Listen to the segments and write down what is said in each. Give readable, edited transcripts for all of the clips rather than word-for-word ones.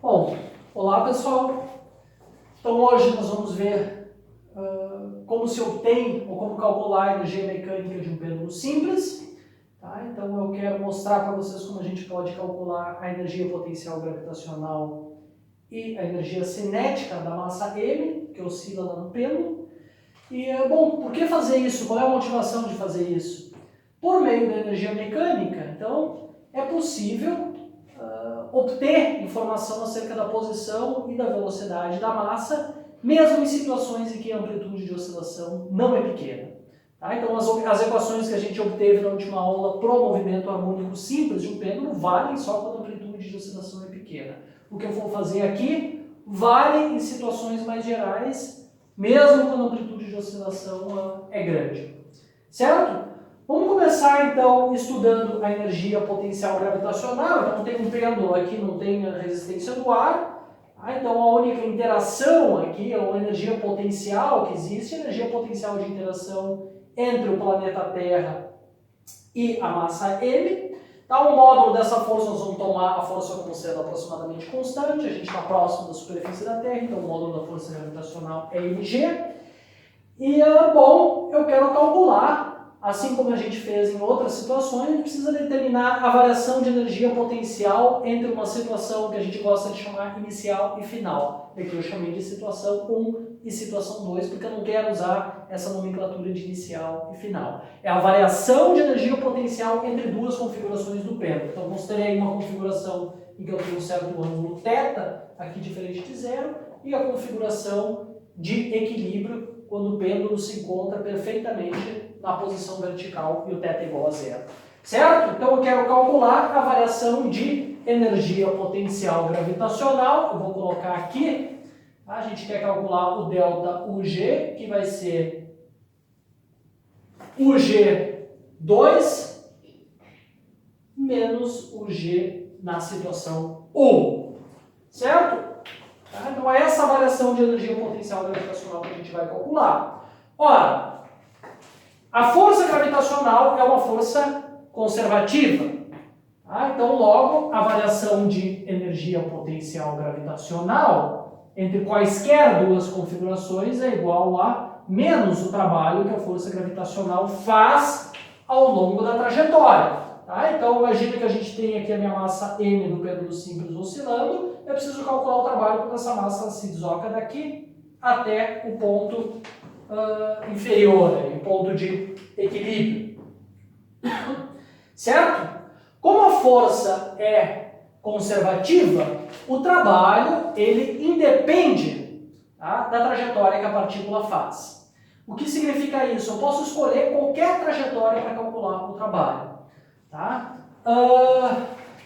Bom, olá pessoal. Então hoje nós vamos ver como se obtém ou como calcular a energia mecânica de um pêndulo simples. Tá? Então eu quero mostrar para vocês como a gente pode calcular a energia potencial gravitacional e a energia cinética da massa M, que oscila lá no pêndulo. E, bom, por que fazer isso? Qual é a motivação de fazer isso? Por meio da energia mecânica, então, é possível obter informação acerca da posição e da velocidade da massa, mesmo em situações em que a amplitude de oscilação não é pequena. Tá? Então, as equações que a gente obteve na última aula para o movimento harmônico simples de um pêndulo valem só quando a amplitude de oscilação é pequena. O que eu vou fazer aqui vale em situações mais gerais, mesmo quando a amplitude de oscilação é grande. Certo? Vamos começar então estudando a energia potencial gravitacional. Então tem um pêndulo aqui, não tem a resistência do ar. Então a única interação aqui é a energia potencial que existe, a energia potencial de interação entre o planeta Terra e a massa M. Tá, o módulo dessa força nós vamos tomar a força como sendo aproximadamente constante, a gente está próximo da superfície da Terra, então o módulo da força gravitacional é mg. E, bom, eu quero calcular, assim como a gente fez em outras situações, a gente precisa determinar a variação de energia potencial entre uma situação que a gente gosta de chamar inicial e final. Aqui eu chamei de situação 1 e situação 2, porque eu não quero usar essa nomenclatura de inicial e final. É a variação de energia potencial entre duas configurações do pêndulo. Então, considerei uma configuração em que eu tenho um certo ângulo θ, aqui diferente de zero, e a configuração de equilíbrio, quando o pêndulo se encontra perfeitamente na posição vertical e o θ é igual a zero. Certo? Então eu quero calcular a variação de energia potencial gravitacional. Eu vou colocar aqui. A gente quer calcular o delta UG, que vai ser UG2 menos UG na situação 1. Certo? Então é essa variação de energia potencial gravitacional que a gente vai calcular. Ora, a força gravitacional é uma força conservativa. Então, logo, a variação de energia potencial gravitacional entre quaisquer duas configurações é igual a menos o trabalho que a força gravitacional faz ao longo da trajetória. Então, imagina que a gente tem aqui a minha massa M do pêndulo simples oscilando. Eu preciso calcular o trabalho quando essa massa se desloca daqui até o ponto inferior, o ponto de equilíbrio. Certo? Como a força é conservativa, o trabalho ele independe da trajetória que a partícula faz. O que significa isso? Eu posso escolher qualquer trajetória para calcular o trabalho. Tá?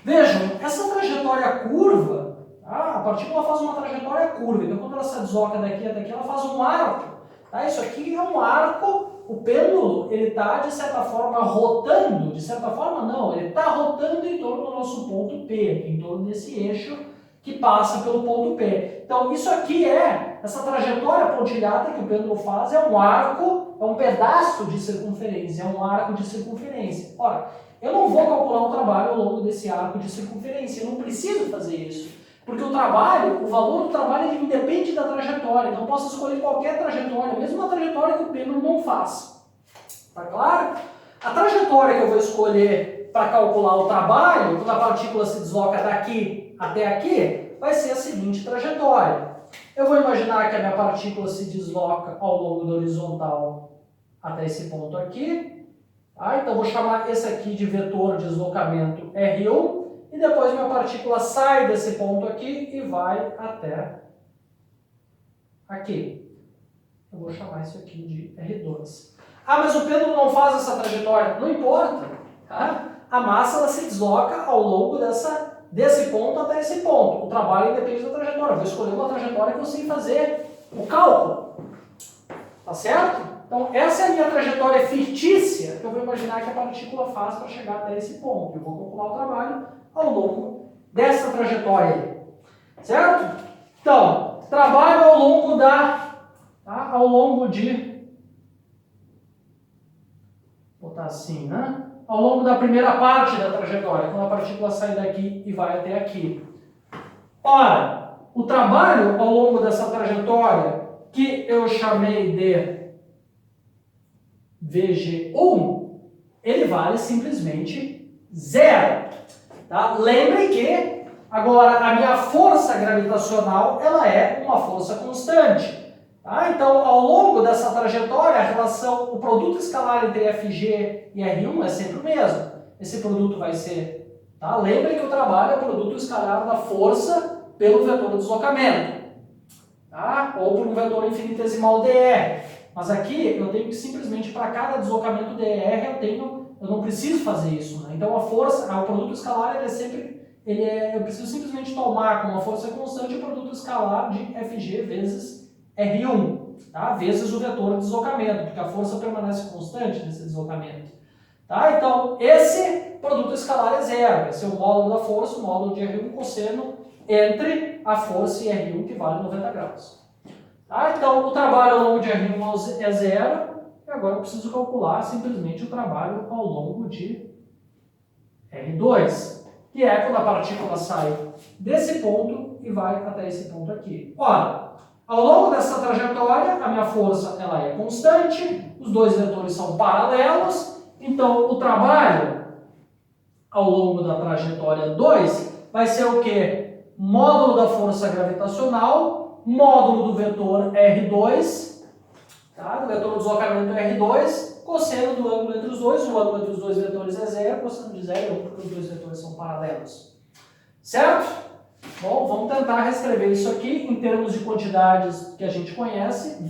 Vejam, essa trajetória curva, a partícula faz uma trajetória curva, então quando ela se desloca daqui até aqui, ela faz um arco. Isso aqui é um arco, o pêndulo ele está de certa forma rotando, de certa forma não, ele está rotando em torno do nosso ponto P, em torno desse eixo que passa pelo ponto P. Então isso aqui essa trajetória pontilhada que o pêndulo faz é um arco, é um pedaço de circunferência, é um arco de circunferência. Ora, eu não vou calcular o trabalho ao longo desse arco de circunferência, eu não preciso fazer isso. Porque o valor do trabalho ele independe da trajetória, então eu posso escolher qualquer trajetória, mesmo uma trajetória que o pêndulo não faz. Tá claro? A trajetória que eu vou escolher para calcular o trabalho, quando a partícula se desloca daqui até aqui, vai ser a seguinte trajetória. Eu vou imaginar que a minha partícula se desloca ao longo da horizontal até esse ponto aqui. Então, vou chamar esse aqui de vetor de deslocamento R1, e depois minha partícula sai desse ponto aqui e vai até aqui. Eu vou chamar isso aqui de R2. Mas o pêndulo não faz essa trajetória. Não importa. A massa ela se desloca ao longo desse ponto até esse ponto. O trabalho independe da trajetória. Eu vou escolher uma trajetória que eu sei fazer o cálculo. Tá certo? Então, essa é a minha trajetória fictícia que eu vou imaginar que a partícula faz para chegar até esse ponto. Eu vou calcular o trabalho ao longo dessa trajetória aí. Certo? Então, trabalho ao longo ao longo de... Vou botar assim, ao longo da primeira parte da trajetória, quando a partícula sai daqui e vai até aqui. Ora, o trabalho ao longo dessa trajetória, que eu chamei de VG1, ele vale simplesmente 0. Tá? Lembrem que agora a minha força gravitacional ela é uma força constante. Tá? Então, ao longo dessa trajetória, a relação, o produto escalar entre FG e R1 é sempre o mesmo. Esse produto vai ser... Tá? Lembrem que o trabalho é o produto escalar da força pelo vetor de deslocamento. Tá? Ou por um vetor infinitesimal dr. Mas aqui eu tenho que simplesmente, para cada deslocamento dr, eu não preciso fazer isso. Né? Então a força, o produto escalar ele é sempre... eu preciso simplesmente tomar como uma força constante o produto escalar de Fg vezes R1, tá? Vezes o vetor de deslocamento, porque a força permanece constante nesse deslocamento. Tá? Então, esse produto escalar é 0, vai ser o módulo da força, o módulo de R1 cosseno entre a força e R1, que vale 90 graus. Tá? Então, o trabalho ao longo de R1 é 0, e agora eu preciso calcular simplesmente o trabalho ao longo de R2, que é quando a partícula sai desse ponto e vai até esse ponto aqui. Ora, ao longo dessa trajetória, a minha força ela é constante, os dois vetores são paralelos, então o trabalho ao longo da trajetória 2 vai ser o quê? Módulo da força gravitacional, módulo do vetor R2, tá? Do vetor de deslocamento R2, cosseno do ângulo entre os dois, o ângulo entre os dois vetores é 0, cosseno de 0 é 1, porque os dois vetores são paralelos. Certo? Bom, vamos tentar reescrever isso aqui em termos de quantidades que a gente conhece.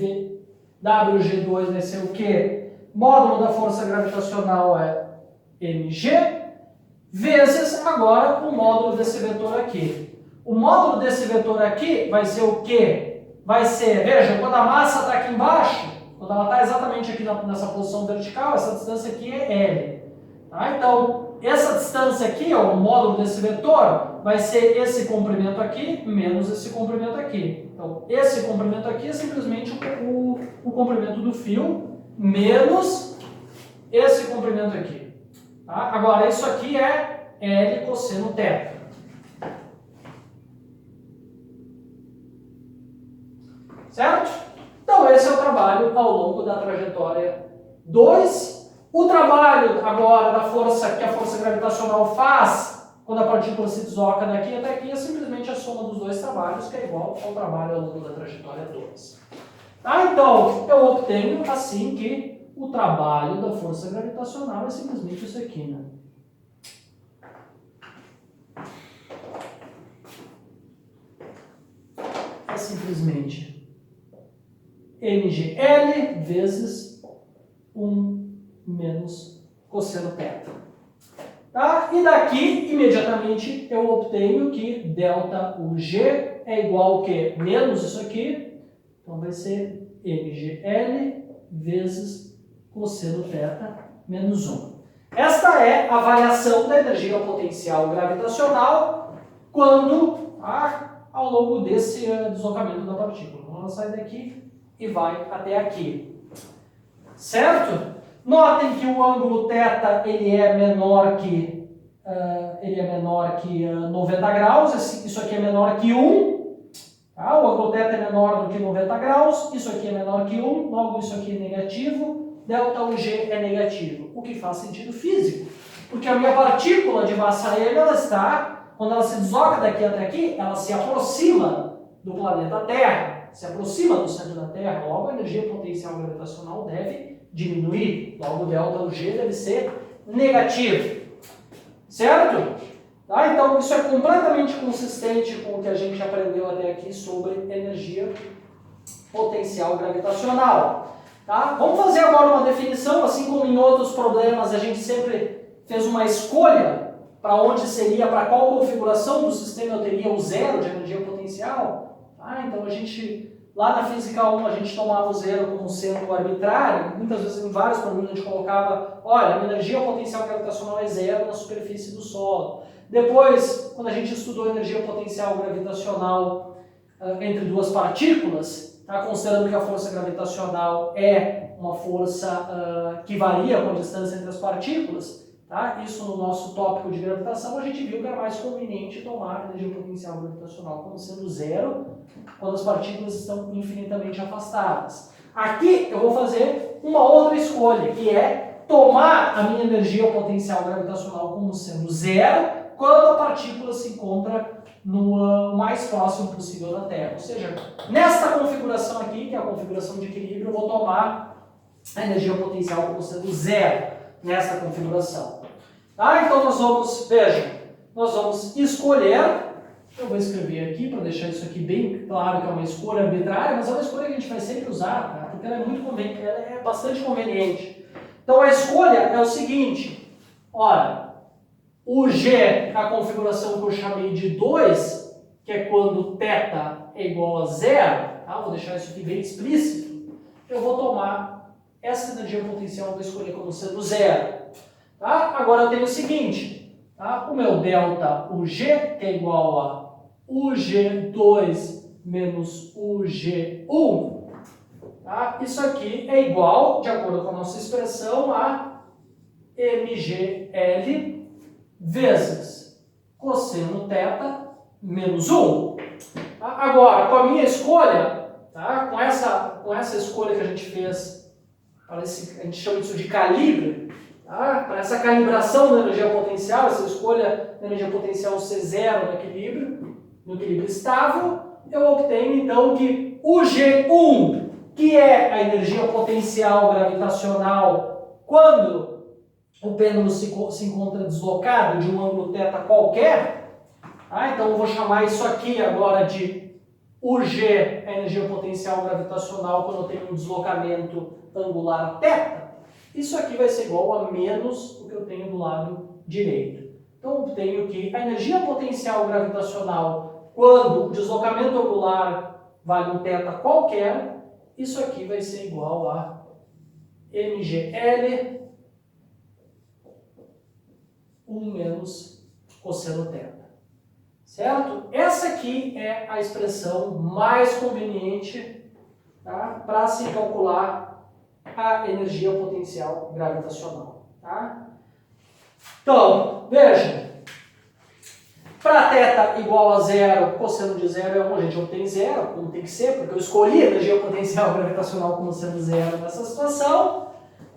WG2 vai ser o quê? Módulo da força gravitacional é mg, vezes agora o módulo desse vetor aqui. O módulo desse vetor aqui vai ser o quê? Vai ser, veja, quando a massa está aqui embaixo, quando ela está exatamente aqui nessa posição vertical, essa distância aqui é L. Tá? Então, essa distância aqui, ó, o módulo desse vetor, vai ser esse comprimento aqui menos esse comprimento aqui. Então, esse comprimento aqui é simplesmente o comprimento do fio menos esse comprimento aqui. Tá? Agora, isso aqui é L cosseno θ. Certo? Então, esse é o trabalho ao longo da trajetória 2. O trabalho agora da força que a força gravitacional faz quando a partícula se desloca daqui até aqui é simplesmente a soma dos dois trabalhos, que é igual ao trabalho ao longo da trajetória 2. Tá? Então, eu obtenho assim que o trabalho da força gravitacional é simplesmente isso aqui, né? É simplesmente mgl vezes 1 menos cosseno θ. Tá? E daqui, imediatamente, eu obtenho que ΔUG é igual ao quê? Menos isso aqui. Então, vai ser mgl vezes cosseno θ menos 1. Esta é a variação da energia potencial gravitacional quando, ao longo desse deslocamento da partícula. Então, ela sai daqui e vai até aqui. Certo? Notem que o ângulo θ ele é menor que 90 graus, isso aqui é menor que 1. Tá? O ângulo θ é menor do que 90 graus, isso aqui é menor que 1, logo isso aqui é negativo, ΔUG é negativo, o que faz sentido físico. Porque a minha partícula de massa M, ela está, quando ela se desloca daqui até aqui, ela se aproxima do planeta Terra, se aproxima do centro da Terra, logo a energia potencial gravitacional deve diminuir, logo o ΔUG deve ser negativo. Certo? Tá? Então, isso é completamente consistente com o que a gente aprendeu até aqui sobre energia potencial gravitacional. Tá? Vamos fazer agora uma definição, assim como em outros problemas a gente sempre fez uma escolha para onde seria, para qual configuração do sistema eu teria o zero de energia potencial. Tá? Então, a gente... Lá na Física 1 a gente tomava o zero como sendo arbitrário, muitas vezes em vários problemas a gente colocava, olha, a energia potencial gravitacional é zero na superfície do solo. Depois, quando a gente estudou a energia potencial gravitacional entre duas partículas, tá, considerando que a força gravitacional é uma força que varia com a distância entre as partículas, Tá? Isso no nosso tópico de gravitação, a gente viu que era mais conveniente tomar a energia potencial gravitacional como sendo zero, quando as partículas estão infinitamente afastadas. Aqui eu vou fazer uma outra escolha, que é tomar a minha energia potencial gravitacional como sendo zero, quando a partícula se encontra no mais próximo possível da Terra. Ou seja, nesta configuração aqui, que é a configuração de equilíbrio, eu vou tomar a energia potencial como sendo zero nessa configuração. Tá? Então nós vamos, vejam, nós vamos escolher, eu vou escrever aqui para deixar isso aqui bem claro que é uma escolha arbitrária, mas é uma escolha que a gente vai sempre usar, tá? Porque ela é muito conveniente, ela é bastante conveniente. Então a escolha é o seguinte, ora, o G na configuração que eu chamei de 2, que é quando θ é igual a zero, tá? Vou deixar isso aqui bem explícito, eu vou tomar essa energia potencial, vou escolher como sendo zero. Tá? Agora eu tenho o seguinte, tá? O meu delta UG, que é igual a UG2 menos UG1, tá? Isso aqui é igual, de acordo com a nossa expressão, a MGL vezes cosseno θ menos 1. Tá? Agora, com a minha escolha, tá? com essa escolha que a gente fez, a gente chama isso de calibre, tá? Para essa calibração da energia potencial, essa escolha da energia potencial ser zero no equilíbrio estável, eu obtenho então que o G1, que é a energia potencial gravitacional quando o pêndulo se encontra deslocado de um ângulo θ qualquer, tá? Então eu vou chamar isso aqui agora de UG, a energia potencial gravitacional quando eu tenho um deslocamento angular θ. Isso aqui vai ser igual a menos o que eu tenho do lado direito. Então eu obtenho que a energia potencial gravitacional quando o deslocamento angular vale um θ qualquer, isso aqui vai ser igual a MGL 1 menos cosseno θ. Certo? Essa aqui é a expressão mais conveniente, tá? Para se calcular a energia potencial gravitacional. Tá? Então, veja, para θ igual a zero, cosseno de zero é 1, a gente obtém zero, como tem que ser, porque eu escolhi a energia potencial gravitacional como sendo zero nessa situação.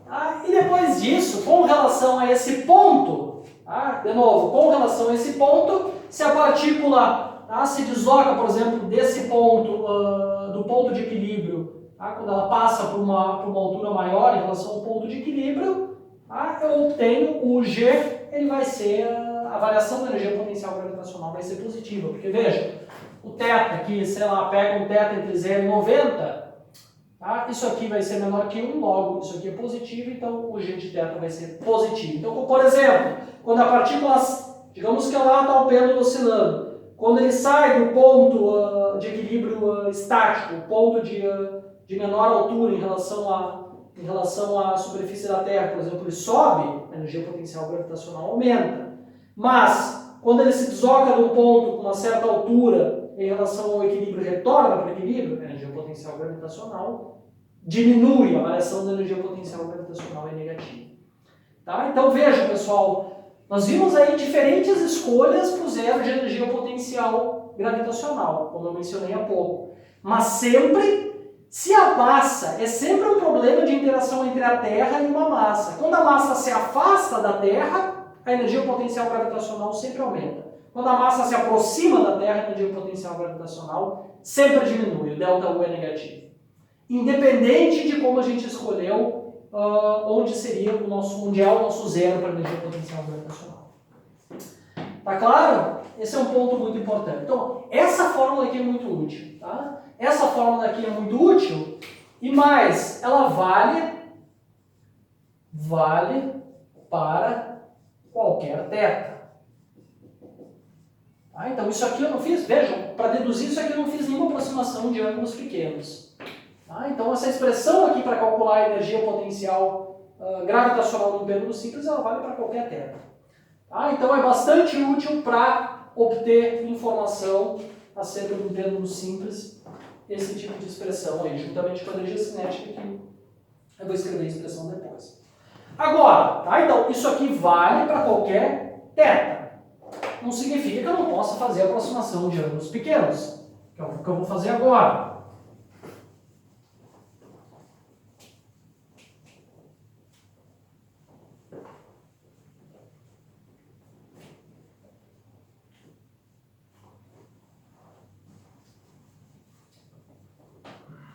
Tá? E depois disso, com relação a esse ponto, tá? De novo, com relação a esse ponto, se a partícula se desloca, por exemplo, desse ponto, do ponto de equilíbrio, tá? Quando ela passa por uma altura maior em relação ao ponto de equilíbrio, tá? Eu obtenho o G, ele vai ser, a variação da energia potencial gravitacional vai ser positiva, porque veja, o θ aqui, sei lá, pega um θ entre 0 e 90, tá? Isso aqui vai ser menor que 1, logo isso aqui é positivo, então o G de θ vai ser positivo. Então, por exemplo, quando a partícula, digamos que lá está o pêndulo oscilando, quando ele sai do ponto de equilíbrio estático, o ponto de menor altura em relação à superfície da Terra, por exemplo, ele sobe, a energia potencial gravitacional aumenta. Mas, quando ele se desloca de um ponto com uma certa altura em relação ao equilíbrio, retorna para o equilíbrio, a energia potencial gravitacional diminui, a variação da energia potencial gravitacional é negativa. Tá? Então vejam, pessoal, nós vimos aí diferentes escolhas para o zero de energia potencial gravitacional, como eu mencionei há pouco. Mas sempre, se a massa é sempre um problema de interação entre a Terra e uma massa. Quando a massa se afasta da Terra, a energia potencial gravitacional sempre aumenta. Quando a massa se aproxima da Terra, a energia potencial gravitacional sempre diminui, o ΔU é negativo. Independente de como a gente escolheu onde é o nosso zero para a energia potencial gravitacional. Tá claro? Esse é um ponto muito importante. Então, essa fórmula aqui é muito útil. Tá? Essa fórmula aqui é muito útil e mais, ela vale para qualquer θ. Tá? Então, isso aqui eu não fiz, vejam, para deduzir isso aqui eu não fiz nenhuma aproximação de ângulos pequenos. Tá? Então, essa expressão aqui para calcular a energia potencial gravitacional de um pêndulo simples, ela vale para qualquer θ. Tá? Então, é bastante útil para obter informação acerca de um pêndulo simples, esse tipo de expressão aí, juntamente com a energia cinética, que eu vou escrever a expressão depois. Agora, tá? Então, isso aqui vale para qualquer θ. Não significa que eu não possa fazer a aproximação de ângulos pequenos, que é o que eu vou fazer agora.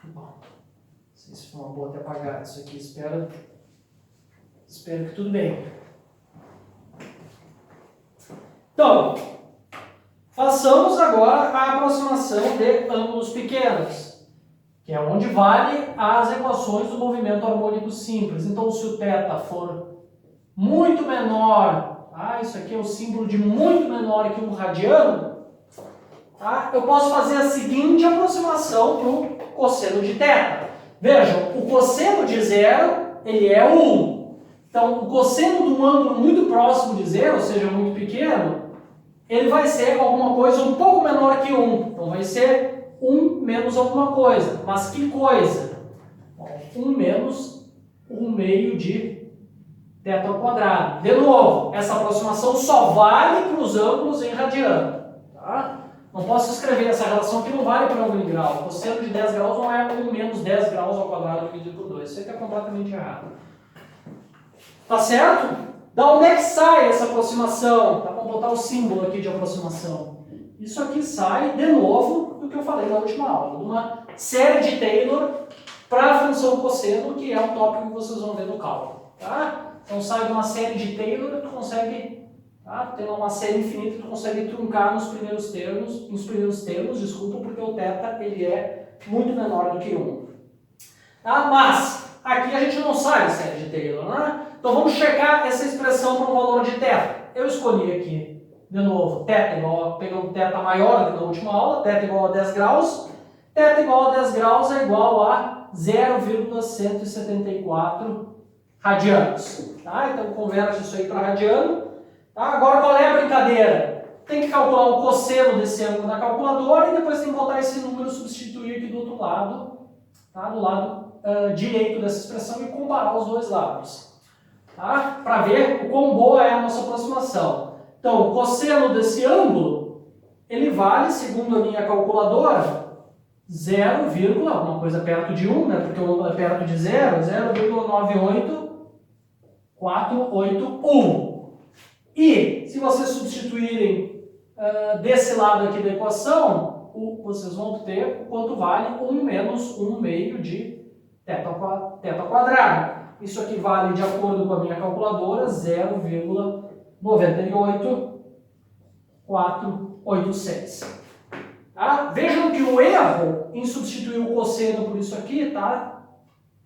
Bom, não sei se foi uma boa até apagar isso aqui, espero que tudo bem. Então, façamos agora a aproximação de ângulos pequenos, que é onde vale as equações do movimento harmônico simples. Então, se o θ for muito menor, tá? Isso aqui é o símbolo de muito menor que 1 radiano, tá? Eu posso fazer a seguinte aproximação para o cosseno de θ. Vejam, o cosseno de zero, ele é 1. Então, o cosseno de um ângulo muito próximo de zero, ou seja, muito pequeno, ele vai ser alguma coisa um pouco menor que 1. Então, vai ser 1 menos alguma coisa. Mas que coisa? Bom, 1 menos 1 meio de θ ao quadrado. De novo, essa aproximação só vale para os ângulos em radiano. Tá? Não posso escrever essa relação que não vale para o ângulo em grau. O cosseno de 10 graus não é 1 menos 10 graus ao quadrado dividido por 2. Isso aqui é completamente errado. Tá certo? Da onde é que sai essa aproximação? Tá? Vamos botar o símbolo aqui de aproximação. Isso aqui sai, de novo, do que eu falei na última aula. De uma série de Taylor para a função cosseno, que é um tópico que vocês vão ver no cálculo. Tá? Então sai de uma série de Taylor, tu consegue, tá? Tem uma série infinita, tu consegue truncar nos primeiros termos, desculpa, porque o θ ele é muito menor do que 1. Tá? Mas aqui a gente não sai de série de Taylor, né? Então vamos checar essa expressão para um valor de θ. Eu escolhi aqui, de novo, θ igual a, pegando θ maior do que na última aula, θ igual a 10 graus. θ igual a 10 graus é igual a 0,174 radianos. Tá? Então converte isso aí para radiano. Tá? Agora qual é a brincadeira? Tem que calcular o cosseno desse ângulo na calculadora e depois tem que botar esse número e substituir aqui do outro lado, tá? Do lado direito dessa expressão e comparar os dois lados. Tá? Para ver o quão boa é a nossa aproximação. Então, o cosseno desse ângulo, ele vale, segundo a minha calculadora, 0, alguma coisa perto de 1, né? Porque o ângulo é perto de 0, 0,98481. E, se vocês substituírem desse lado aqui da equação, vocês vão ter o quanto vale 1 menos 1 meio de θ ao quadrado. Isso aqui vale, de acordo com a minha calculadora, 0,98486. Tá? Vejam que o erro em substituir o cosseno por isso aqui está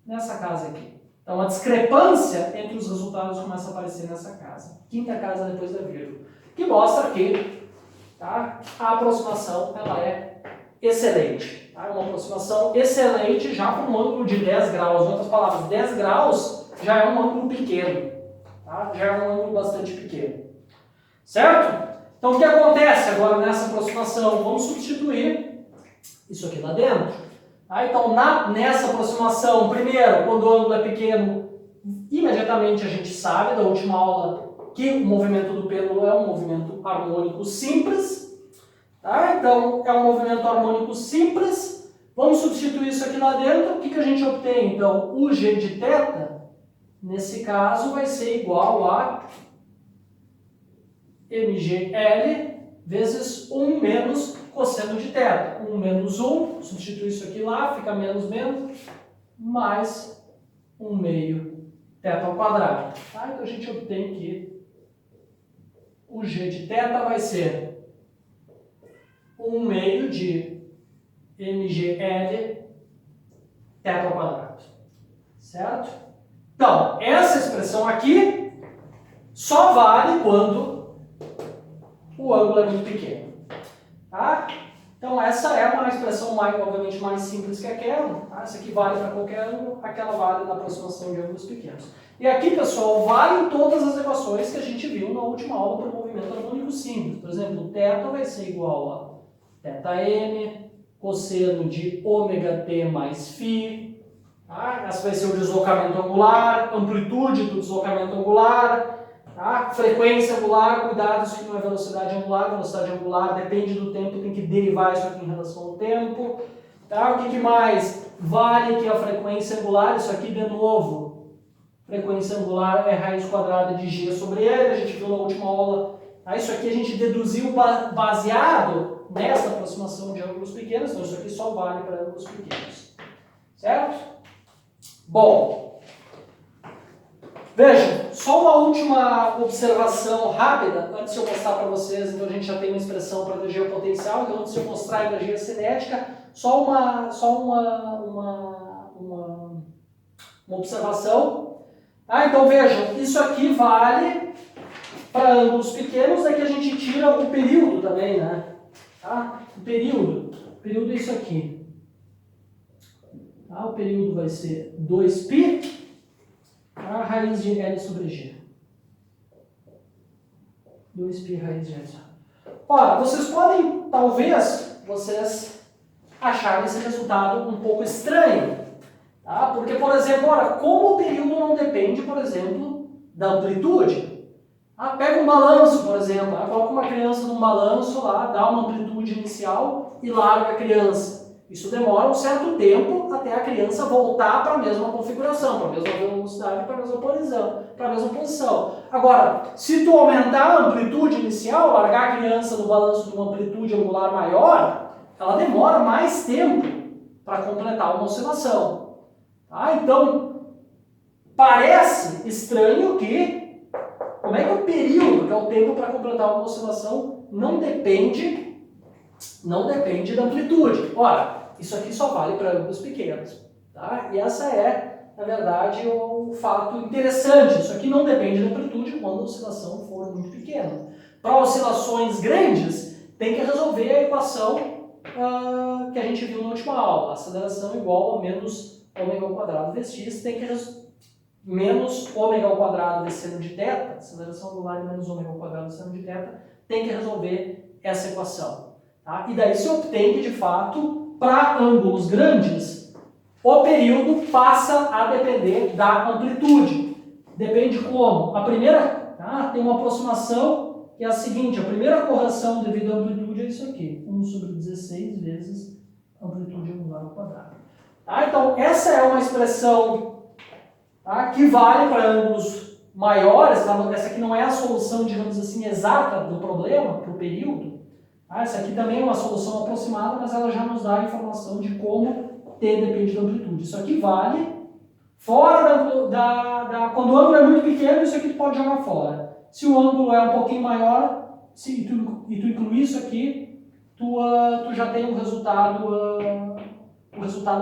nessa casa aqui. Então a discrepância entre os resultados começa a aparecer nessa casa. Quinta casa depois da vírgula. Que mostra que, tá, a aproximação ela é excelente. É uma aproximação excelente já com um ângulo de 10 graus. Em outras palavras, 10 graus já é um ângulo pequeno. Tá? Já é um ângulo bastante pequeno. Certo? Então, o que acontece agora nessa aproximação? Vamos substituir isso aqui lá dentro. Tá? Então, nessa aproximação, primeiro, quando o ângulo é pequeno, imediatamente a gente sabe da última aula que o movimento do pêndulo é um movimento harmônico simples. Tá? Então, é um movimento harmônico simples. Vamos substituir isso aqui lá dentro. O que a gente obtém? Então, o g de θ, nesse caso, vai ser igual a mgl vezes 1 menos cosseno de θ. 1 menos 1, substitui isso aqui lá, fica menos, mais 1 meio θ ao quadrado. Tá? Então, a gente obtém que o g de θ vai ser 1 meio de mgl θ ao quadrado. Certo? Então, essa expressão aqui só vale quando o ângulo é muito pequeno. Tá? Então, essa é uma expressão obviamente mais simples que aquela. Tá? Essa aqui vale para qualquer ângulo, aquela vale na aproximação de ângulos pequenos. E aqui, pessoal, valem todas as equações que a gente viu na última aula para o movimento harmônico simples. Por exemplo, o θ vai ser igual a θm, cosseno de ômega t mais φ, Tá? Essa vai ser o deslocamento angular, amplitude do deslocamento angular, tá? Frequência angular, cuidado, isso aqui não é velocidade angular depende do tempo, tem que derivar isso aqui em relação ao tempo. Tá? O que mais? Vale que a frequência angular, isso aqui de novo, frequência angular é raiz quadrada de g sobre L, a gente viu na última aula. Tá? Isso aqui a gente deduziu baseado nessa aproximação de ângulos pequenos, então isso aqui só vale para ângulos pequenos. Certo? Bom, vejam, só uma última observação rápida, antes de eu mostrar para vocês, então a gente já tem uma expressão para energia potencial, então antes de eu mostrar a energia cinética, só uma observação. Ah, então vejam, isso aqui vale para ângulos pequenos, é que a gente tira o período também, né? Tá? O período é isso aqui. Tá? O período vai ser 2π, a raiz de L sobre G. 2π raiz de L sobre G. Ora, vocês podem, talvez, acharem esse resultado um pouco estranho. Tá? Porque, por exemplo, ora, como o período não depende, por exemplo, da amplitude. Pega um balanço, por exemplo, coloca uma criança num balanço lá, dá uma amplitude inicial e larga a criança. Isso demora um certo tempo até a criança voltar para a mesma configuração, para a mesma velocidade, para a mesma posição. Agora, se tu aumentar a amplitude inicial, largar a criança no balanço de uma amplitude angular maior, ela demora mais tempo para completar uma oscilação. Tá? Então, parece estranho que, como é que o período, que é o tempo para completar uma oscilação, não depende da amplitude. Ora, isso aqui só vale para ângulos pequenos. Tá? E essa é, na verdade, um fato interessante. Isso aqui não depende da amplitude quando a oscilação for muito pequena. Para oscilações grandes, tem que resolver a equação que a gente viu na última aula. Aceleração igual a menos ômega ao quadrado vezes x, tem que menos ômega ao quadrado vezes seno de θ, aceleração angular menos ômega ao quadrado vezes seno de θ, tem que resolver essa equação. Tá? E daí se obtém que, de fato, para ângulos grandes, o período passa a depender da amplitude. Depende como? A primeira, tem uma aproximação que é a seguinte, a primeira correção devido à amplitude é isso aqui, 1 sobre 16 vezes amplitude angular ao quadrado. Tá? Então, essa é uma expressão que vale para ângulos maiores, essa aqui não é a solução, digamos assim, exata do problema, para o período. Essa aqui também é uma solução aproximada, mas ela já nos dá a informação de como T depende da amplitude. Isso aqui vale fora quando o ângulo é muito pequeno, isso aqui tu pode jogar fora. Se o ângulo é um pouquinho maior, e tu incluir isso aqui, tu já tem o resultado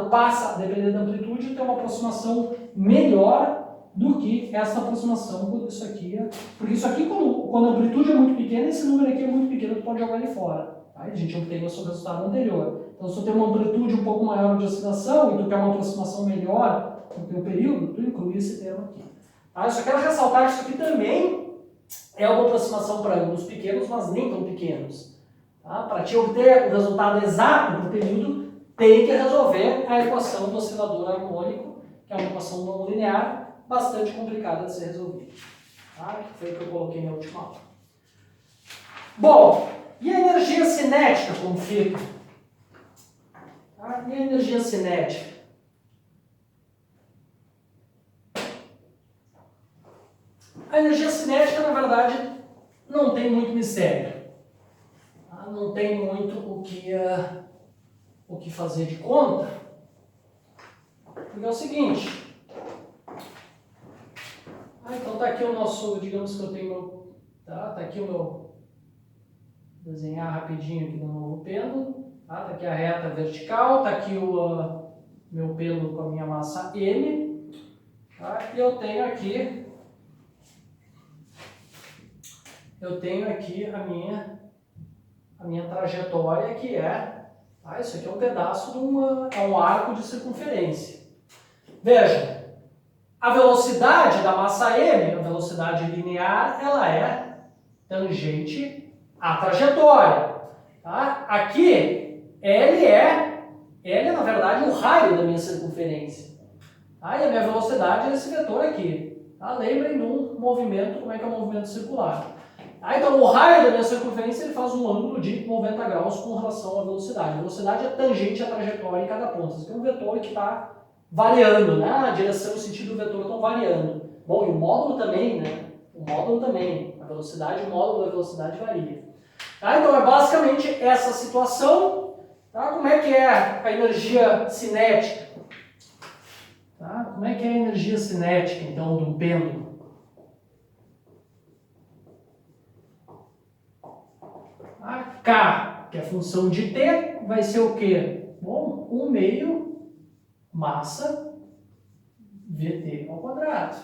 passa a depender da amplitude e tem uma aproximação melhor do que essa aproximação quando isso aqui porque isso aqui, quando a amplitude é muito pequena, esse número aqui é muito pequeno, tu pode jogar ele fora. Tá? A gente obtém o seu resultado anterior. Então, se tu tem uma amplitude um pouco maior de oscilação e tu quer uma aproximação melhor no teu período, tu inclui esse termo aqui. Tá? Eu só quero ressaltar que isso aqui também é uma aproximação para ângulos pequenos, mas nem tão pequenos. Tá? Para te obter o resultado exato do período, tem que resolver a equação do oscilador harmônico, que é uma equação não linear, bastante complicada de ser resolvida. Tá? Que foi o que eu coloquei na última aula. Bom, e a energia cinética como fica? Tá? E a energia cinética? A energia cinética, na verdade, não tem muito mistério. Tá? Não tem muito o que fazer de conta. Porque é o seguinte... então tá aqui o nosso, digamos que eu tenho, tá aqui o meu, desenhar rapidinho aqui no novo pêndulo, tá aqui a reta vertical, tá aqui o meu pêndulo com a minha massa M, tá? E eu tenho aqui a minha trajetória, que isso aqui é um pedaço de um arco de circunferência. Veja, a velocidade da massa M, a velocidade linear, ela é tangente à trajetória. Tá? Aqui, L é, na verdade, o raio da minha circunferência. Tá? E a minha velocidade é esse vetor aqui. Tá? Lembrem de um movimento, como é que é o movimento circular. Tá? Então o raio da minha circunferência ele faz um ângulo de 90 graus com relação à velocidade. A velocidade é tangente à trajetória em cada ponto. Isso aqui é um vetor que está variando, né? A direção e o sentido do vetor estão variando. Bom, e o módulo também, né? O módulo também. A velocidade, o módulo da velocidade varia. Tá? Então é basicamente essa situação. Tá? Como é que é a energia cinética? Tá? Como é que é a energia cinética, então, de um pêndulo? A K, que é a função de T, vai ser o quê? Bom, 1 meio massa VT ao quadrado.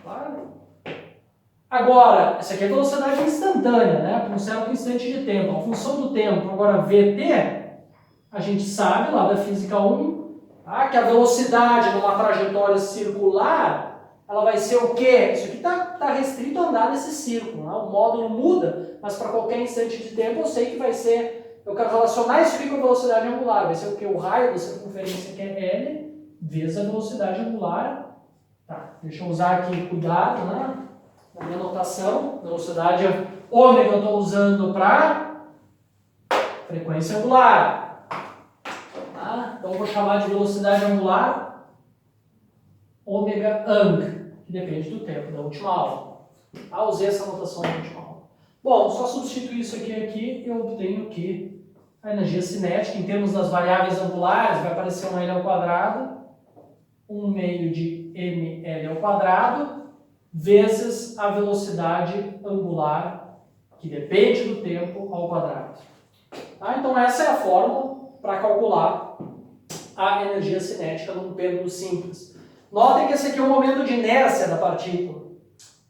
Claro? Agora, essa aqui é a velocidade instantânea, né? Por um certo instante de tempo. A função do tempo, agora VT, a gente sabe lá da física 1, tá? Que a velocidade numa trajetória circular, ela vai ser o quê? Isso aqui tá restrito a andar nesse círculo, né? O módulo muda, mas para qualquer instante de tempo eu sei que vai ser, eu quero relacionar isso aqui com a velocidade angular, vai ser o quê? O raio da circunferência que é L, vezes a velocidade angular. Tá, deixa eu usar aqui, cuidado, né? Na minha notação, velocidade ômega eu estou usando para frequência angular. Tá? Então eu vou chamar de velocidade angular ômega ang, que depende do tempo, da última aula. Ah, usei essa notação na última aula. Bom, só substituir isso aqui eu obtenho aqui a energia cinética. Em termos das variáveis angulares, vai aparecer um L ao quadrado, 1 meio de mL ao quadrado, vezes a velocidade angular, que depende do tempo, ao quadrado. Tá? Então essa é a fórmula para calcular a energia cinética num pêndulo simples. Notem que esse aqui é o momento de inércia da partícula.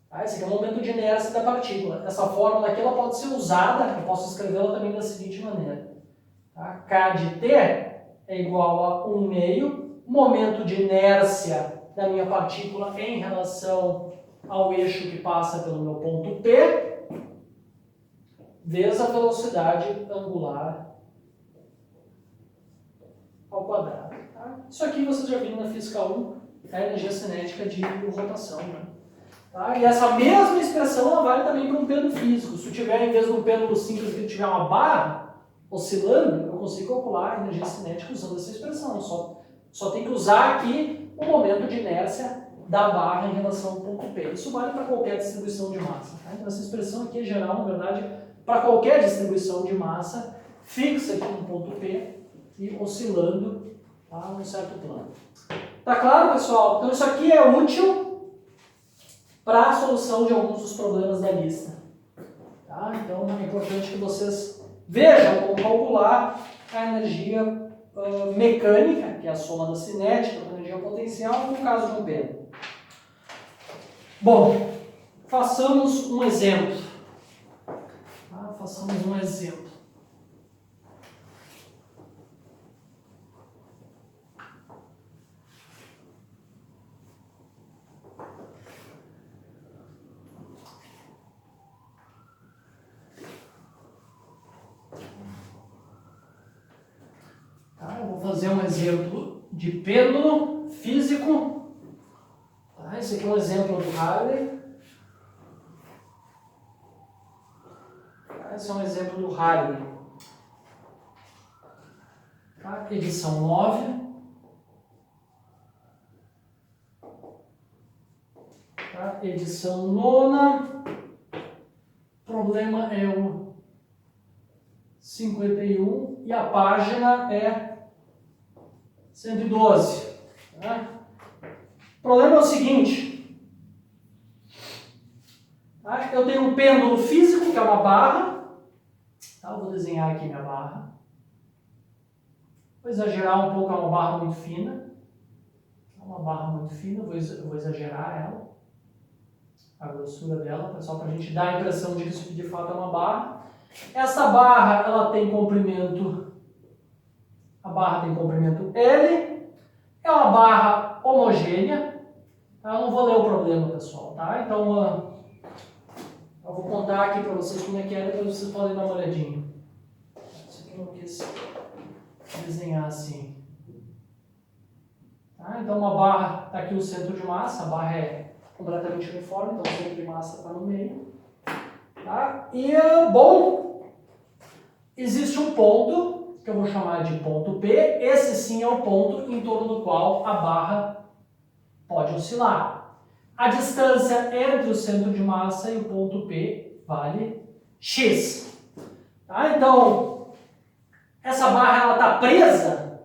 Tá? Esse aqui é o momento de inércia da partícula. Essa fórmula aqui ela pode ser usada, eu posso escrevê-la também da seguinte maneira. Tá? K de T é igual a 1 meio, momento de inércia da minha partícula em relação ao eixo que passa pelo meu ponto P, vezes a velocidade angular ao quadrado. Tá? Isso aqui vocês já viram na física 1, é a energia cinética de rotação. Né? Tá? E essa mesma expressão ela vale também para um pêndulo físico. Se eu tiver, em vez de um pêndulo simples, que tiver uma barra oscilando, eu consigo calcular a energia cinética usando essa expressão. Só tem que usar aqui o momento de inércia da barra em relação ao ponto P. Isso vale para qualquer distribuição de massa. Tá? Então essa expressão aqui é geral, na verdade, para qualquer distribuição de massa, fixa aqui no ponto P e oscilando, tá, num certo plano. Tá claro, pessoal? Então isso aqui é útil para a solução de alguns dos problemas da lista. Tá? Então é importante que vocês vejam como calcular a energia mecânica, que é a soma da cinética com a energia potencial, no caso de um pêndulo. Bom, façamos um exemplo. Tá? Façamos um exemplo. Tá? Eu vou fazer um exemplo de pêndulo físico. Tá? Esse aqui é um exemplo do Hartley. Tá? Esse é um exemplo do Hartley. Tá? Edição 9. Tá? Edição 9. O problema é o 51 e a página é 112. Tá? O problema é o seguinte. Tá? Eu tenho um pêndulo físico, que é uma barra. Tá? Eu vou desenhar aqui minha barra. Vou exagerar um pouco, é uma barra muito fina. É uma barra muito fina, vou exagerar ela. A grossura dela, só para a gente dar a impressão de que isso de fato é uma barra. Essa barra, ela tem comprimento, a barra tem comprimento L, é uma barra homogênea. Tá? Eu não vou ler o problema, pessoal, tá? Então, eu vou contar aqui para vocês como é que é, depois vocês podem dar uma olhadinha. Isso aqui eu não quis desenhar assim. Tá? Então, Então a barra, está aqui o centro de massa, a barra é completamente uniforme, então o centro de massa está no meio. Tá? E, bom, existe um ponto, que eu vou chamar de ponto P, esse sim é o ponto em torno do qual a barra pode oscilar. A distância entre o centro de massa e o ponto P vale x. Tá? Então, essa barra está presa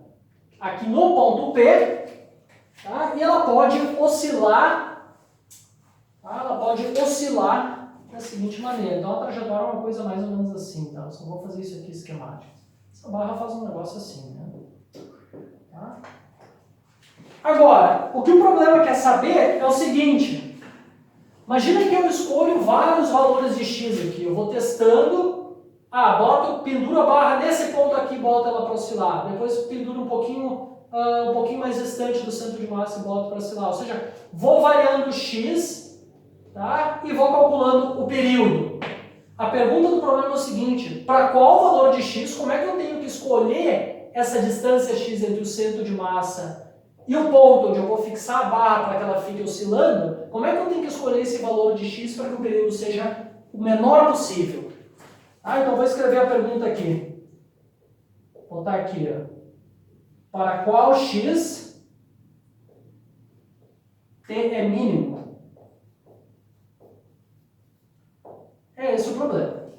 aqui no ponto P, tá? E ela pode oscilar, tá? Ela pode oscilar da seguinte maneira. Então a trajetória é uma coisa mais ou menos assim, tá? Eu só vou fazer isso aqui esquemático. Essa barra faz um negócio assim, né? Tá? Agora, o que o problema quer saber é o seguinte. Imagina que eu escolho vários valores de x aqui. Eu vou testando. Penduro a barra nesse ponto aqui, boto ela para oscilar. Depois penduro um pouquinho mais distante do centro de massa e boto para oscilar. Ou seja, vou variando o x, tá? E vou calculando o período. A pergunta do problema é o seguinte: para qual valor de x, como é que eu tenho que escolher essa distância x entre o centro de massa e o ponto onde eu vou fixar a barra para que ela fique oscilando? Como é que eu tenho que escolher esse valor de x para que o período seja o menor possível? Então vou escrever a pergunta aqui. Vou botar aqui, ó. Para qual x t é mínimo? É esse o problema.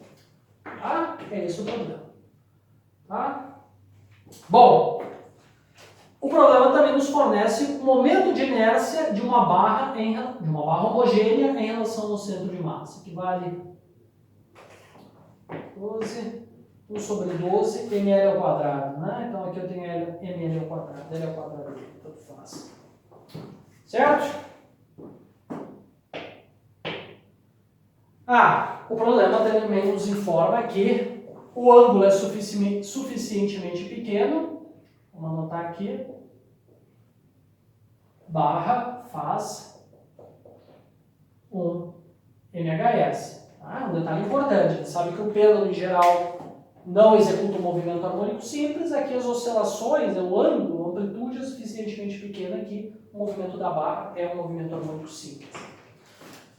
Tá? É esse o problema. Tá? Bom, o problema também nos fornece o momento de inércia de uma barra homogênea em relação ao centro de massa, que vale 12, 1 sobre 12, ml ao quadrado, né? Então aqui eu tenho ml ao quadrado, L ao quadrado, tanto faz. Certo? O problema também nos informa que o ângulo é suficientemente pequeno, vamos anotar aqui, barra faz um MHS. Um detalhe importante, a gente sabe que o pêndulo em geral não executa um movimento harmônico simples, aqui as oscilações, o ângulo, a amplitude é suficientemente pequena que o movimento da barra é um movimento harmônico simples.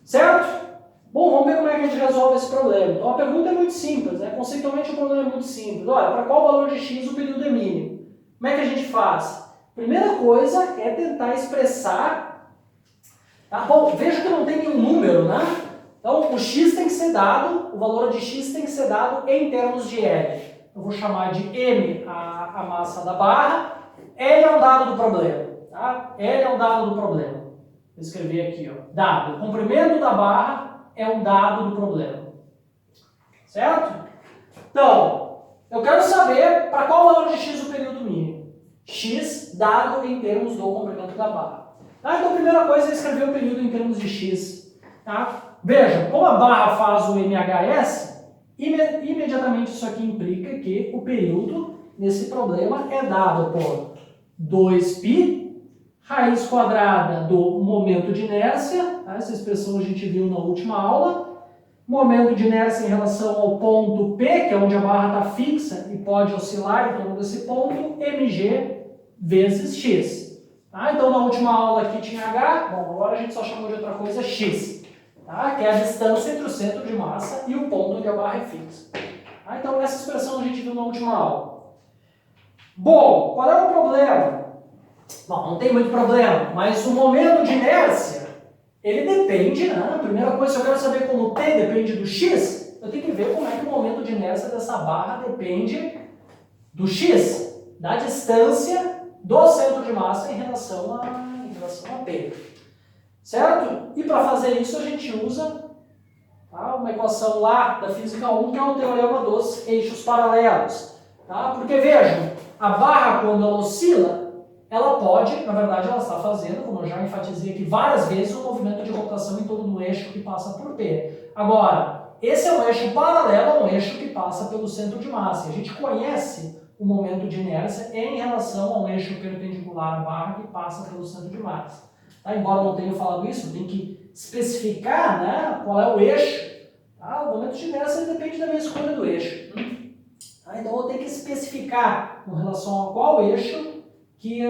Certo? Bom, vamos ver como é que a gente resolve esse problema. Então a pergunta é muito simples, né? Conceitualmente o problema é muito simples. Olha, para qual valor de x o período é mínimo? Como é que a gente faz? Primeira coisa é tentar expressar... Tá? Bom, veja que não tem nenhum número, né? Então, o x tem que ser dado, o valor de x tem que ser dado em termos de L. Eu vou chamar de M a massa da barra. L é um dado do problema. Tá? L é um dado do problema. Vou escrever aqui, ó. Dado. O comprimento da barra é um dado do problema. Certo? Então, eu quero saber para qual valor de x o período mínimo. X dado em termos do comprimento da barra. Tá? Então, a primeira coisa é escrever o período em termos de x. Tá? Veja, como a barra faz o MHS, imediatamente isso aqui implica que o período nesse problema é dado por 2π raiz quadrada do momento de inércia, tá? Essa expressão a gente viu na última aula, momento de inércia em relação ao ponto P, que é onde a barra está fixa e pode oscilar em torno desse ponto, mg vezes x. Tá? Então na última aula aqui tinha h, bom, agora a gente só chamou de outra coisa x. Tá? Que é a distância entre o centro de massa e o ponto onde a barra é fixa. Tá? Então, essa expressão a gente viu na última aula. Bom, qual é o problema? Bom, não tem muito problema, mas o momento de inércia, ele depende, né? A primeira coisa, se eu quero saber como t depende do x, eu tenho que ver como é que o momento de inércia dessa barra depende do x, da distância do centro de massa em relação a p. Certo? E para fazer isso a gente usa uma equação lá da Física 1, que é o teorema dos eixos paralelos. Tá? Porque vejam, a barra quando ela oscila, ela pode, na verdade ela está fazendo, como eu já enfatizei aqui várias vezes, um movimento de rotação em torno do eixo que passa por P. Agora, esse é um eixo paralelo a um eixo que passa pelo centro de massa. A gente conhece o momento de inércia em relação a um eixo perpendicular à barra que passa pelo centro de massa. Tá? Embora eu não tenha falado isso, eu tenho que especificar, né, qual é o eixo. Tá? O momento de inércia depende da minha escolha do eixo. Tá? Então eu tenho que especificar com relação a qual eixo que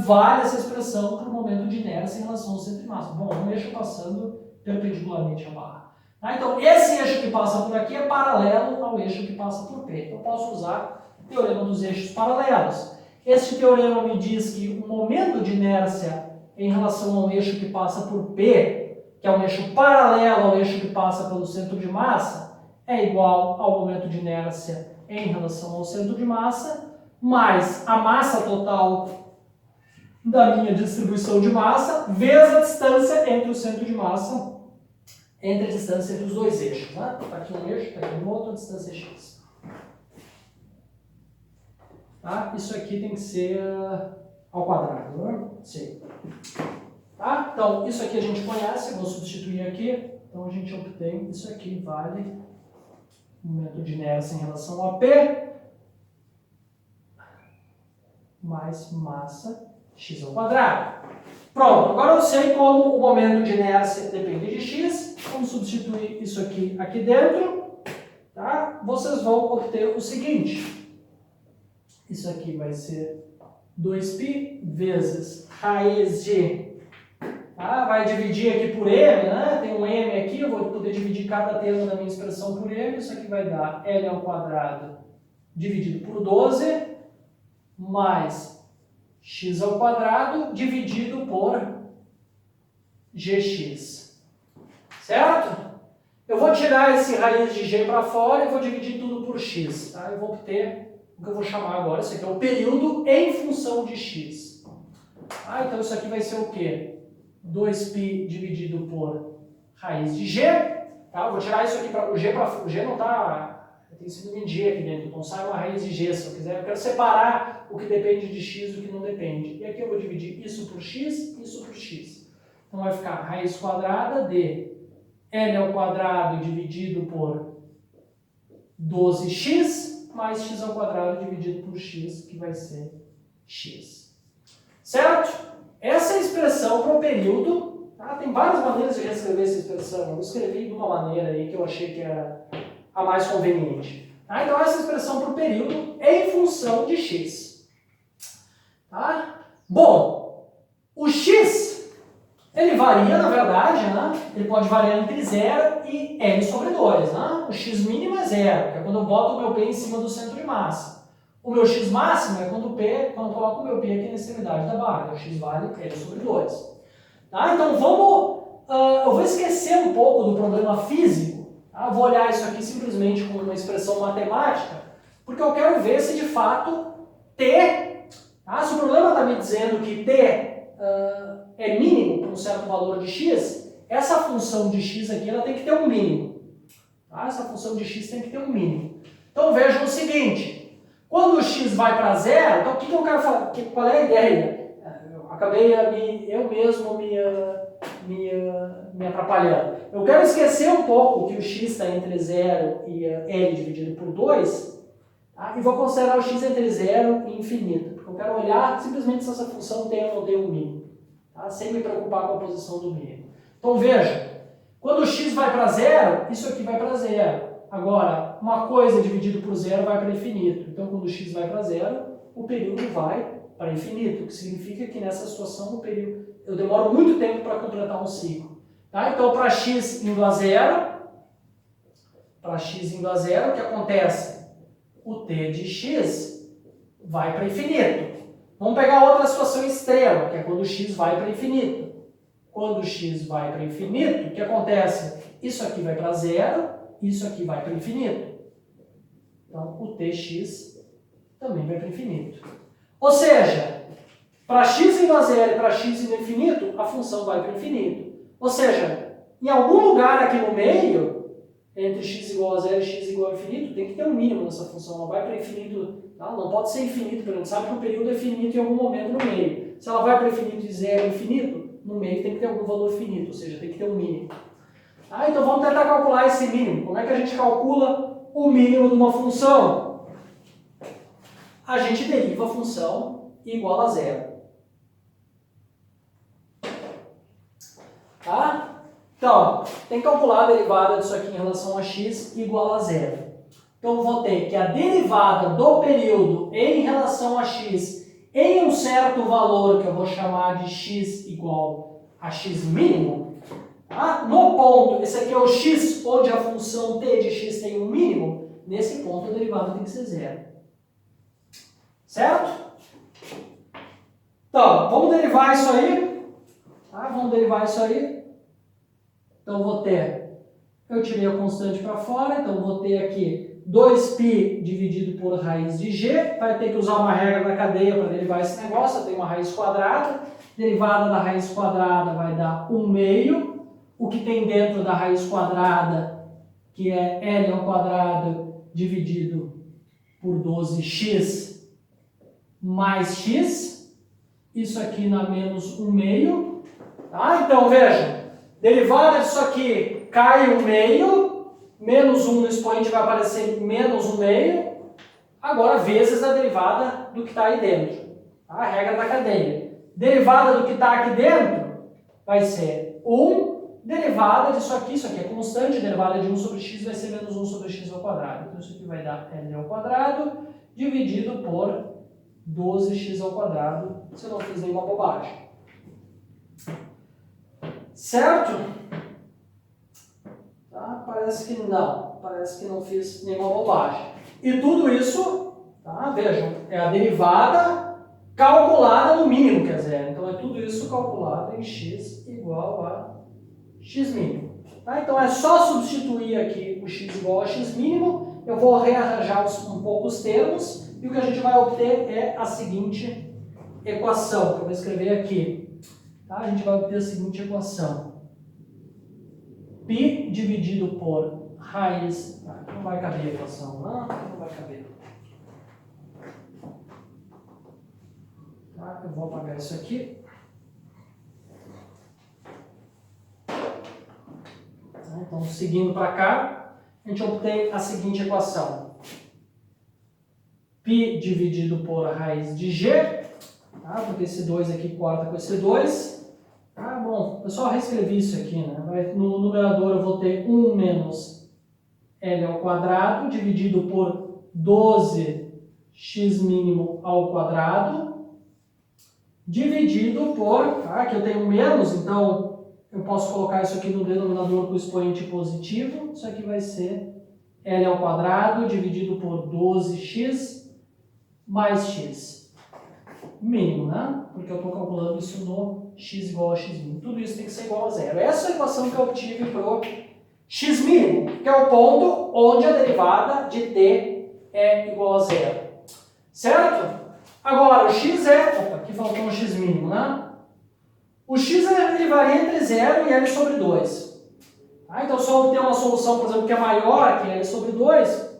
vale essa expressão para o momento de inércia em relação ao centro de massa. Bom, um eixo passando perpendicularmente à barra. Tá? Então, esse eixo que passa por aqui é paralelo ao eixo que passa por P. Então, eu posso usar o teorema dos eixos paralelos. Este teorema me diz que o momento de inércia em relação ao eixo que passa por P, que é um eixo paralelo ao eixo que passa pelo centro de massa, é igual ao momento de inércia em relação ao centro de massa, mais a massa total da minha distribuição de massa, vezes a distância entre o centro de massa, entre a distância entre os dois eixos. Né? Tá aqui um eixo, está aqui um outro, a distância é x. Tá? Isso aqui tem que ser ao quadrado, né? Sim. Tá? Então, isso aqui a gente conhece, eu vou substituir aqui. Então, a gente obtém isso aqui, vale momento de inércia em relação a P, mais massa x ao quadrado. Pronto, agora eu sei como o momento de inércia depende de x. Vamos substituir isso aqui dentro. Tá? Vocês vão obter o seguinte. Isso aqui vai ser 2π vezes raiz de... vai dividir aqui por m, né? Tem um m aqui, eu vou poder dividir cada termo da minha expressão por m. Isso aqui vai dar L ao quadrado dividido por 12, mais x ao quadrado dividido por gx. Certo? Eu vou tirar esse raiz de g para fora e vou dividir tudo por x. Tá? Eu vou obter o que eu vou chamar agora, isso aqui é o período em função de x. Então isso aqui vai ser o quê? 2π dividido por raiz de g. Tá? Eu vou tirar isso aqui para o g não está... tem sido um g aqui dentro, então sai uma raiz de g se eu quiser. Eu quero separar o que depende de x do que não depende. E aqui eu vou dividir isso por x, isso por x. Então vai ficar raiz quadrada de L ao quadrado dividido por 12x mais x ao quadrado dividido por x, que vai ser x. Certo? Essa é a expressão para o período. Tá? Tem várias maneiras de reescrever essa expressão. Eu escrevi de uma maneira aí que eu achei que era a mais conveniente. Tá? Então, essa é a expressão para o período em função de x. Tá? Bom, o x, ele varia, na verdade, né? Ele pode variar entre 0 e L sobre 2. Né? O x mínimo é 0, que é quando eu boto o meu P em cima do centro de massa. O meu x máximo é quando eu coloco o meu P aqui na extremidade da barra. O x vale L sobre 2. Tá? Então, eu vou esquecer um pouco do problema físico. Tá? Eu vou olhar isso aqui simplesmente como uma expressão matemática, porque eu quero ver se de fato T... Tá? Se o problema está me dizendo que T é mínimo para um certo valor de x, essa função de x aqui ela tem que ter um mínimo. Tá? Essa função de x tem que ter um mínimo. Então vejam o seguinte, quando o x vai para zero, então o que eu quero falar? Qual é a ideia? Eu acabei eu mesmo me atrapalhando. Eu quero esquecer um pouco que o x está entre 0 e L dividido por 2, tá? E vou considerar o x entre 0 e infinito. Porque eu quero olhar simplesmente se essa função tem ou não tem um mínimo. Tá? Sem me preocupar com a posição do mínimo. Então veja, quando o x vai para 0, isso aqui vai para 0. Agora, uma coisa dividido por 0 vai para infinito. Então quando o x vai para 0, o período vai para infinito. O que significa que nessa situação o período, eu demoro muito tempo para completar um ciclo. Tá? Então para x indo a 0, o que acontece? O t de x vai para infinito. Vamos pegar outra situação extrema, que é quando o x vai para infinito. Quando o x vai para infinito, o que acontece? Isso aqui vai para 0, isso aqui vai para infinito. Então, o tx também vai para infinito. Ou seja, para x indo a 0 e para x indo a infinito, a função vai para infinito. Ou seja, em algum lugar aqui no meio, entre x igual a 0 e x igual a infinito, tem que ter um mínimo nessa função. Ela vai para infinito. Tá? Não pode ser infinito, porque a gente sabe que o período é finito em algum momento no meio. Se ela vai para infinito de 0 a infinito, no meio tem que ter algum valor finito, ou seja, tem que ter um mínimo. Tá? Então vamos tentar calcular esse mínimo. Como é que a gente calcula o mínimo de uma função? A gente deriva a função igual a 0. Tá? Então, tem que calcular a derivada disso aqui em relação a x igual a 0. Então, eu vou ter que a derivada do período em relação a x em um certo valor que eu vou chamar de x igual a x mínimo, tá? No ponto, esse aqui é o x, onde a função t de x tem um mínimo, nesse ponto a derivada tem que ser zero. Certo? Então, vamos derivar isso aí. Tá? Vamos derivar isso aí. Então, vou ter, eu tirei a constante para fora, então vou ter aqui 2π dividido por raiz de g. Vai ter que usar uma regra da cadeia para derivar esse negócio. Eu tenho uma raiz quadrada. Derivada da raiz quadrada vai dar 1/2. O que tem dentro da raiz quadrada, que é L ao quadrado dividido por 12x mais x. Isso aqui na menos 1/2. Tá? Então, veja. Derivada disso aqui cai 1/2. Menos 1 no expoente vai aparecer menos 1/2. Agora, vezes a derivada do que está aí dentro. Tá? A regra da cadeia. Derivada do que está aqui dentro vai ser 1. Derivada disso aqui é constante. Derivada de 1 sobre x vai ser menos 1 sobre x ao quadrado. Então, isso aqui vai dar L ao quadrado dividido por 12x ao quadrado, se eu não fiz nenhuma bobagem. Certo? Tá? Parece que não fiz nenhuma bobagem. E tudo isso, tá? Vejam, é a derivada calculada no mínimo, quer dizer, então é tudo isso calculado em x igual a x mínimo. Tá? Então é só substituir aqui o x igual a x mínimo, eu vou rearranjar um pouco os termos, e o que a gente vai obter é a seguinte equação, que eu vou escrever aqui. Tá? A gente vai obter a seguinte equação. π dividido por raiz... não vai caber a equação, não vai caber. Tá? Eu vou apagar isso aqui. Tá? Então, seguindo para cá, a gente obtém a seguinte equação. π dividido por raiz de g, tá? Porque esse 2 aqui corta com esse 2. Ah, bom, eu só reescrevi isso aqui, né? No numerador eu vou ter 1 menos L ao quadrado dividido por 12x mínimo ao quadrado dividido por, tá? Aqui eu tenho menos, então eu posso colocar isso aqui no denominador com o expoente positivo. Isso aqui vai ser L ao quadrado dividido por 12x mais x. Mínimo, né? Porque eu estou calculando isso no x igual a x mínimo. Tudo isso tem que ser igual a zero. Essa é a equação que eu obtive para o x mínimo, que é o ponto onde a derivada de t é igual a zero. Certo? Agora, o x é... Opa, aqui faltou um x mínimo, né? O x ele varia entre 0 e L sobre 2. Tá? Então, se eu obter uma solução, por exemplo, que é maior que L sobre 2...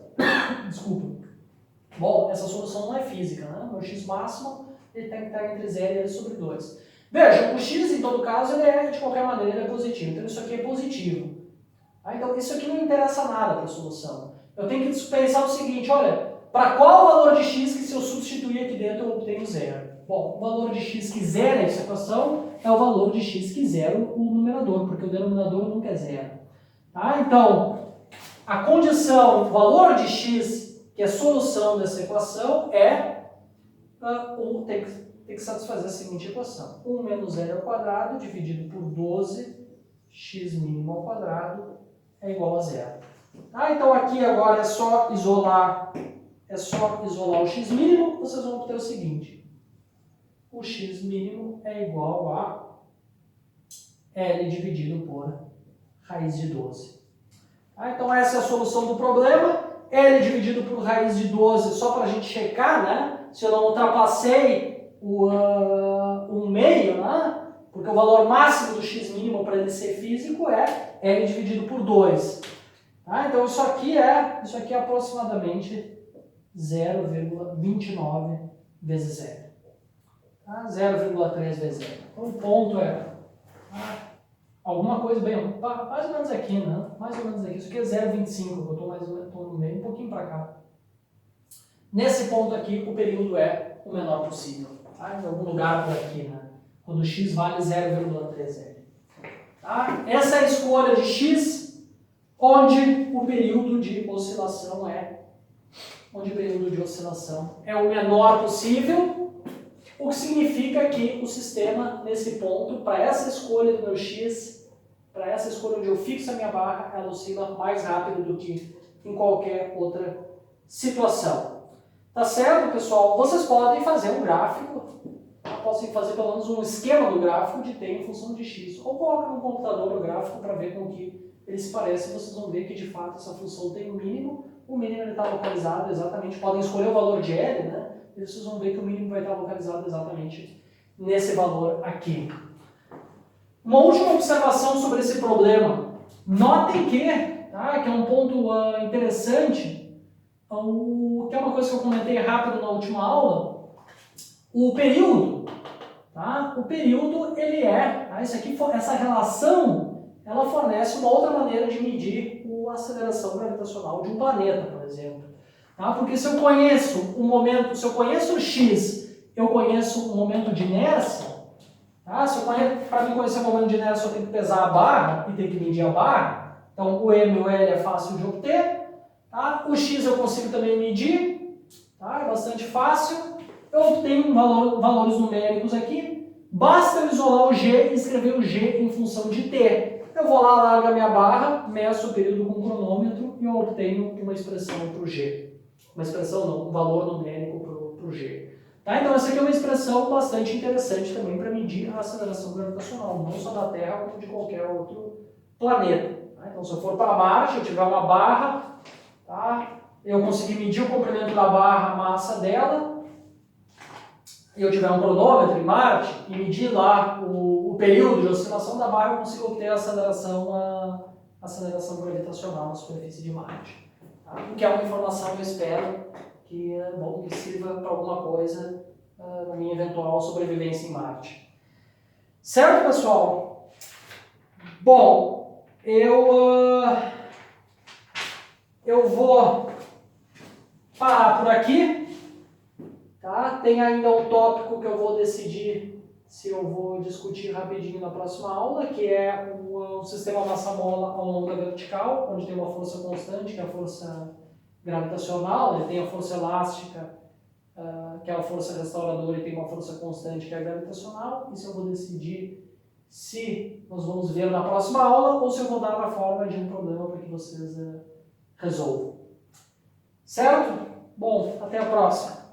Desculpa. Bom, essa solução não é física, né? O x máximo ele tem que estar entre 0 e L sobre 2. Veja, o x, em todo caso, ele é, de qualquer maneira, ele é positivo. Então, isso aqui é positivo. Tá? Então, isso aqui não interessa nada para a solução. Eu tenho que pensar o seguinte, olha, para qual o valor de x que se eu substituir aqui dentro eu obtenho zero? Bom, o valor de x que zera essa equação é o valor de x que zera o numerador, porque o denominador nunca é zero. Tá? Então, a condição, o valor de x, que é a solução dessa equação, é tem que satisfazer a seguinte equação. 1 menos L ao quadrado dividido por 12x mínimo ao quadrado é igual a zero. Tá? Então aqui agora é só isolar o x mínimo, vocês vão obter o seguinte. O x mínimo é igual a L dividido por raiz de 12. Tá? Então essa é a solução do problema. L dividido por raiz de 12, só para a gente checar, né? Se eu não ultrapassei o meio, né? Porque o valor máximo do x mínimo para ele ser físico é L dividido por 2. Tá? Então isso aqui é aproximadamente 0,29 vezes zero. Tá? 0,3 vezes zero. Então o ponto é alguma coisa bem, mais ou menos aqui, né? Mais ou menos aqui. Isso aqui é 0,25, eu estou no meio, um pouquinho para cá. Nesse ponto aqui, o período é o menor possível. Tá? Em algum lugar por aqui, né? Quando x vale 0,3L. Tá? Essa é a escolha de x, onde o período de oscilação é o menor possível. o que significa que o sistema, nesse ponto, para essa escolha do meu x, para essa escolha onde eu fixo a minha barra, ela oscila mais rápido do que em qualquer outra situação. Tá certo, pessoal? Vocês podem fazer um gráfico, podem fazer pelo menos um esquema do gráfico de t em função de x, ou coloca no computador o gráfico para ver com que ele se parece, vocês vão ver que de fato essa função tem um mínimo, o mínimo está localizado exatamente, podem escolher o valor de L, né? E vocês vão ver que o mínimo vai estar localizado exatamente nesse valor aqui. Uma última observação sobre esse problema. Notem que é um ponto interessante, que é uma coisa que eu comentei rápido na última aula, o período. O período, ele essa relação, ela fornece uma outra maneira de medir a aceleração gravitacional de um planeta, por exemplo. Porque se eu conheço o x, eu conheço o momento de inércia. Para mim conhecer o momento de inércia, eu tenho que pesar a barra e tenho que medir a barra. Então, o M e o L é fácil de obter. O x eu consigo também medir. É bastante fácil. Eu obtenho valores numéricos aqui. Basta eu isolar o G e escrever o G em função de T. Eu vou lá, largo a minha barra, meço o período com o cronômetro e eu obtenho uma expressão para o G. Uma expressão não, um valor numérico para o G. Então essa aqui é uma expressão bastante interessante também para medir a aceleração gravitacional, não só da Terra, como de qualquer outro planeta. Então se eu for para Marte, eu tiver uma barra, eu conseguir medir o comprimento da barra, a massa dela, e eu tiver um cronômetro em Marte e medir lá o período de oscilação da barra, eu consigo obter a aceleração gravitacional na superfície de Marte. O que é uma informação, eu espero, que sirva para alguma coisa na minha eventual sobrevivência em Marte. Certo, pessoal? Bom, eu vou parar por aqui. Tem ainda um tópico que eu vou decidir se eu vou discutir rapidinho na próxima aula, que é o sistema massa-mola ao longo da vertical, onde tem uma força constante, que é a força gravitacional, tem a força elástica, que é a força restauradora, e tem uma força constante, que é a gravitacional. Isso eu vou decidir se nós vamos ver na próxima aula ou se eu vou dar na forma de um problema para que vocês resolvam. Certo? Bom, até a próxima.